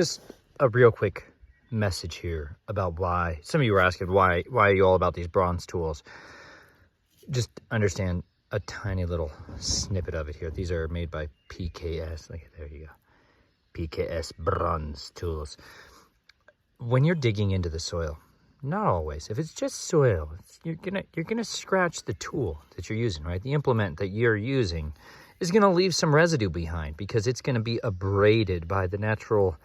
Just a real quick message here about why some of you were asking why are you all about these bronze tools. Just understand a tiny little snippet of it here. These are made by PKS. Like, there you go. PKS Bronze tools. When you're digging into the soil, not always. If it's just soil, you're gonna scratch the tool that you're using, right? The implement that you're using is gonna leave some residue behind because it's gonna be abraded by the natural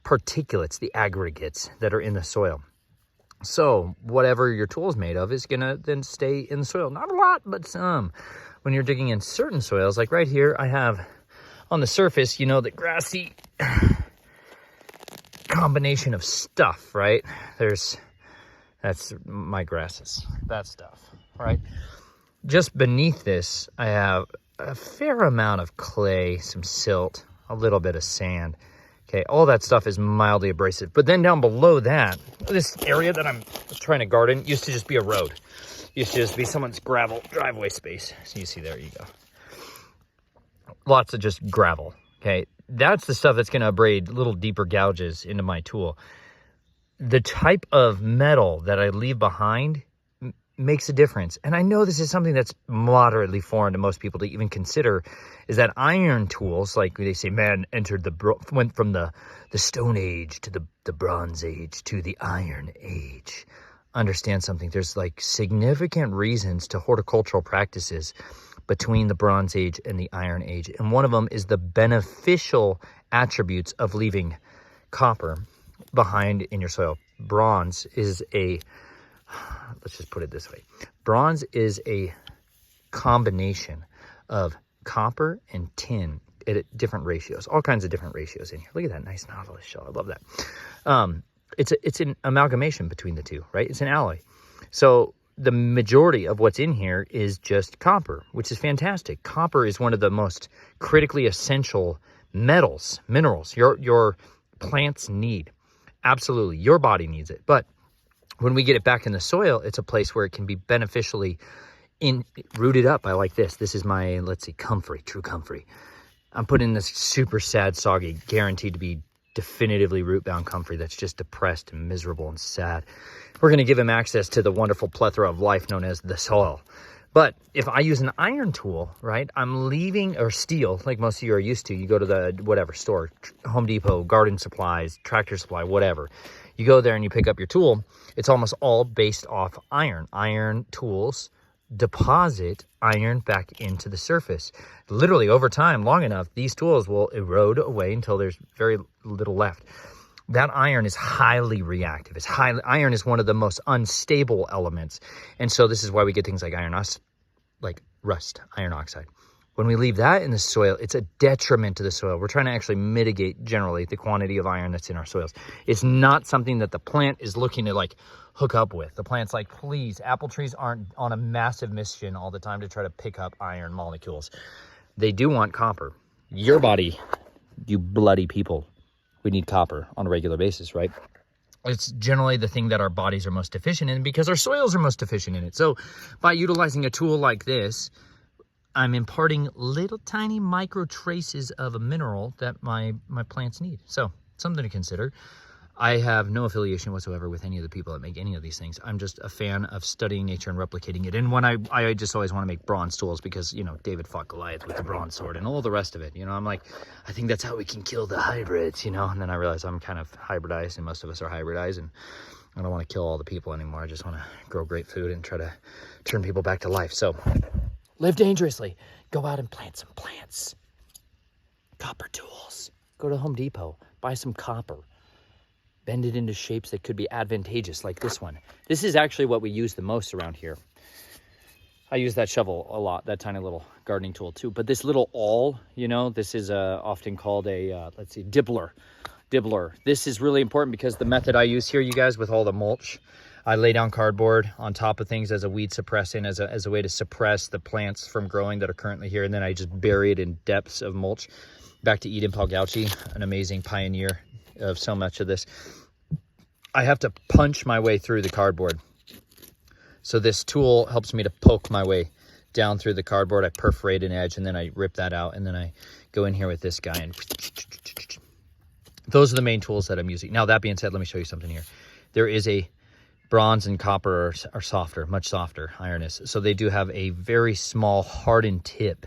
particulates, the aggregates that are in the soil. So whatever your tool is made of is gonna then stay in the soil. Not a lot, but some. When you're digging in certain soils, like right here, I have on the surface, you know, the grassy combination of stuff, right? That's my grasses, that stuff, right? Just beneath this, I have a fair amount of clay, some silt, a little bit of sand. Okay, all that stuff is mildly abrasive. But then down below that, this area that I'm trying to garden used to just be a road. Used to just be someone's gravel driveway space. So you see, there you go. Lots of just gravel, okay? That's the stuff that's gonna abrade little deeper gouges into my tool. The type of metal that I leave behind makes a difference. And I know this is something that's moderately foreign to most people to even consider, is that iron tools, like they say, man went from the Stone Age to the Bronze Age to the Iron Age. Understand something, there's like significant reasons to horticultural practices between the Bronze Age and the Iron Age. And one of them is the beneficial attributes of leaving copper behind in your soil. Bronze is let's just put it this way. Bronze is a combination of copper and tin at different ratios, all kinds of different ratios in here. Look at that nice Nautilus shell. I love that. It's an amalgamation between the two, right? It's an alloy. So the majority of what's in here is just copper, which is fantastic. Copper is one of the most critically essential minerals your plants need. Absolutely, your body needs it. But when we get it back in the soil, it's a place where it can be beneficially rooted up. I like this. This is my, let's see, comfrey, true comfrey. I'm putting this super sad, soggy, guaranteed to be definitively root-bound comfrey that's just depressed and miserable and sad. We're going to give him access to the wonderful plethora of life known as the soil. But if I use an iron tool, right, I'm leaving, or steel, like most of you are used to. You go to the whatever store, Home Depot, garden supplies, tractor supply, whatever. You go there and you pick up your tool. It's almost all based off iron. Iron tools deposit iron back into the surface. Literally over time, long enough, these tools will erode away until there's very little left. That iron is highly reactive. Iron is one of the most unstable elements. And so this is why we get things like rust, iron oxide. When we leave that in the soil, it's a detriment to the soil. We're trying to actually mitigate generally the quantity of iron that's in our soils. It's not something that the plant is looking to like hook up with. The plant's like, please, apple trees aren't on a massive mission all the time to try to pick up iron molecules. They do want copper. Your body, you bloody people, we need copper on a regular basis, right? It's generally the thing that our bodies are most deficient in because our soils are most deficient in it. So by utilizing a tool like this, I'm imparting little tiny micro traces of a mineral that my plants need. So something to consider. I have no affiliation whatsoever with any of the people that make any of these things. I'm just a fan of studying nature and replicating it. And when I just always want to make bronze tools because, you know, David fought Goliath with the bronze sword and all the rest of it. You know, I'm like, I think that's how we can kill the hybrids, you know? And then I realized I'm kind of hybridized and most of us are hybridized and I don't want to kill all the people anymore. I just want to grow great food and try to turn people back to life. So live dangerously. Go out and plant some plants. Copper tools. Go to Home Depot. Buy some copper. Bend it into shapes that could be advantageous, like this one. This is actually what we use the most around here. I use that shovel a lot, that tiny little gardening tool too. But this little awl, you know, this is often called a, dibbler. This is really important because the method I use here, you guys, with all the mulch, I lay down cardboard on top of things as a weed suppressant, as a way to suppress the plants from growing that are currently here. And then I just bury it in depths of mulch. Back to Eden Palgauchi, an amazing pioneer of so much of this. I have to punch my way through the cardboard. So this tool helps me to poke my way down through the cardboard. I perforate an edge and then I rip that out. And then I go in here with this guy and if those are the main tools that I'm using. Now, that being said, let me show you something here. There is a bronze and copper are softer, much softer, iron is. So they do have a very small hardened tip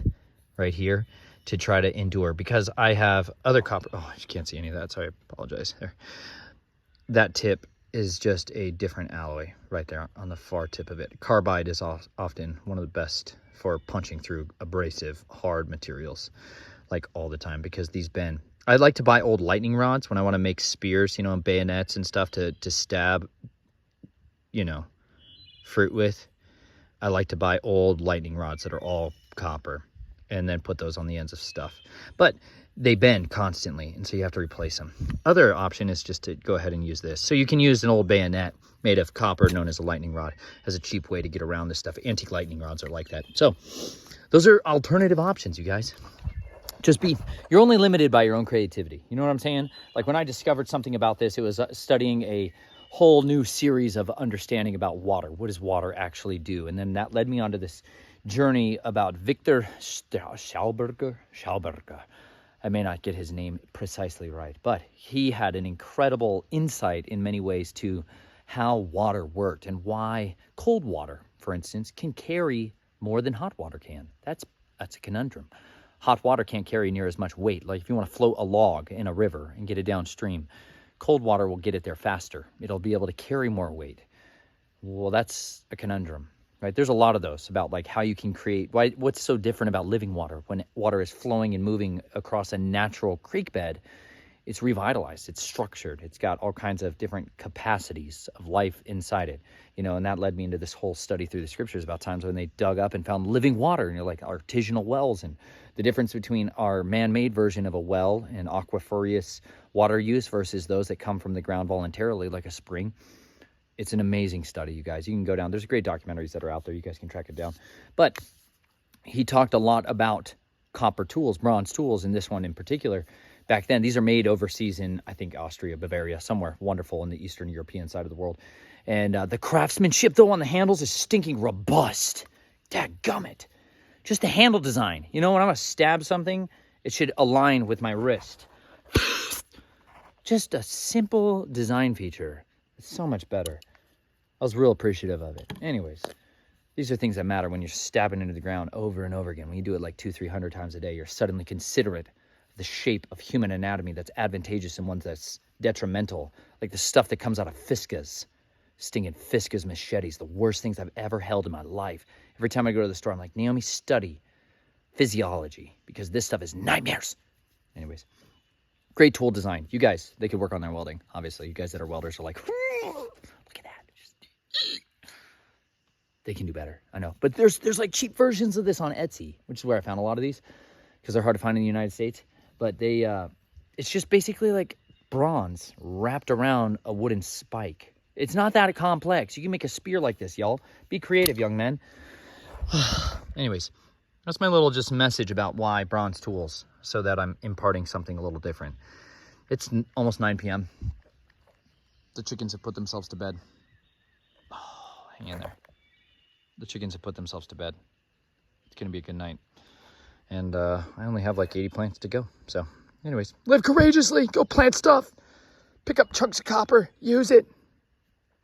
right here to try to endure, because I have other copper. Oh, you can't see any of that, so I apologize there. That tip is just a different alloy right there on the far tip of it. Carbide is often one of the best for punching through abrasive, hard materials, like all the time, because these bend. I like to buy old lightning rods when I want to make spears, you know, and bayonets and stuff to stab, you know, fruit with. I like to buy old lightning rods that are all copper and then put those on the ends of stuff. But they bend constantly, and so you have to replace them. Other option is just to go ahead and use this. So you can use an old bayonet made of copper known as a lightning rod as a cheap way to get around this stuff. Antique lightning rods are like that. So those are alternative options, you guys. You're only limited by your own creativity. You know what I'm saying? Like when I discovered something about this, it was studying a whole new series of understanding about water. What does water actually do? And then that led me onto this journey about Victor Schauberger. I may not get his name precisely right, but he had an incredible insight in many ways to how water worked and why cold water, for instance, can carry more than hot water can. That's a conundrum. Hot water can't carry near as much weight. Like if you want to float a log in a river and get it downstream, cold water will get it there faster. It'll be able to carry more weight. Well, that's a conundrum, right? There's a lot of those about like how you can create, what's so different about living water when water is flowing and moving across a natural creek bed. It's revitalized, it's structured, it's got all kinds of different capacities of life inside it, you know, and that led me into this whole study through the scriptures about times when they dug up and found living water, and you're like artisanal wells, and the difference between our man-made version of a well and aquiferious water use versus those that come from the ground voluntarily, like a spring. It's an amazing study, you guys. You can go down. There's great documentaries that are out there. You guys can track it down. But he talked a lot about copper tools, bronze tools, and this one in particular. Back then, these are made overseas in, I think, Austria, Bavaria, somewhere wonderful in the Eastern European side of the world. And the craftsmanship, though, on the handles is stinking robust. Dadgummit. Just the handle design. You know, when I'm going to stab something, it should align with my wrist. Just a simple design feature. It's so much better. I was real appreciative of it. Anyways, these are things that matter when you're stabbing into the ground over and over again. When you do it like 200-300 times a day, you're suddenly considerate of the shape of human anatomy that's advantageous and ones that's detrimental. Like the stuff that comes out of Fiskas. Stinging Fiskas machetes, the worst things I've ever held in my life. Every time I go to the store, I'm like, Naomi, study physiology, because this stuff is nightmares. Anyways, great tool design. You guys, they could work on their welding. Obviously, you guys that are welders are like, look at that. They can do better. I know. But there's like cheap versions of this on Etsy, which is where I found a lot of these, because they're hard to find in the United States. But they, it's just basically like bronze wrapped around a wooden spike. It's not that complex. You can make a spear like this, y'all. Be creative, young men. Anyways, that's my little just message about why bronze tools, so that I'm imparting something a little different. It's almost 9 p.m. The chickens have put themselves to bed. Oh, hang in there. The chickens have put themselves to bed. It's going to be a good night. And I only have like 80 plants to go. So anyways, live courageously. Go plant stuff. Pick up chunks of copper. Use it.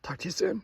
Talk to you soon.